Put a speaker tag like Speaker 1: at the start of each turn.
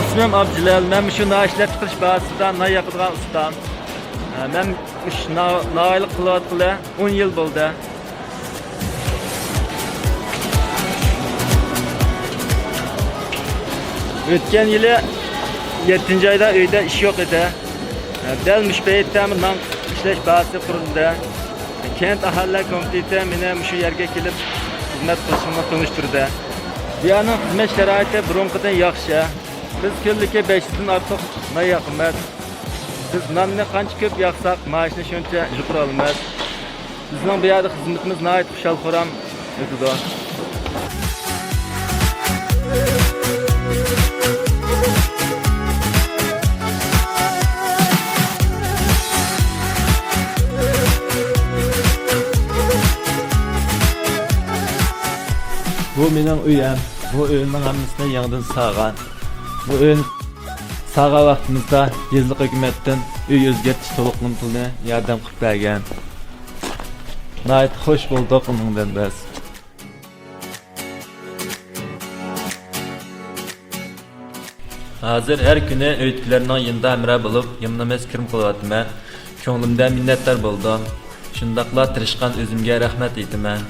Speaker 1: İsmim Abdülal. Ben şu naişler çıkış bazısından nay yapılan ustam. Ben naylık kılatılı 10 yıl oldu. Ötken yılı 7. ayda öyde iş yok idi. Delmiş beyittemin nan işleş bazısı kuruldu. Kent Ahaliler Komiteti meni şu yerga kelib xizmat qilishimni tanishtirdi. Bu yerning xizmat sharoiti burunqidan yaxshi. Biz kunlikka 500 dan ortiq non yoqamiz. Biz nonni qancha ko'p yoqsak, maoshni shuncha yuqori olamiz. Bizning bu yerda xizmatimiz nihoyat xushal-xuram o'tadi. Bu mening uyim. Bu uyimning hammasini yangidan sağgan. Bu uy sağgan vaqtimizda yezliq hukumatdan uy o'zgartirish to'liqlim pulni yordam qilib bergan. Nihoyat xush bo'ldik undan biz. Hozir har kuni o'yitlarning yinda amra bo'lib, yimnimiz kirim qilyapman. Ko'nglimda minnatdor bo'ldim. Shundaqla tirishgan o'zimga rahmat aytaman.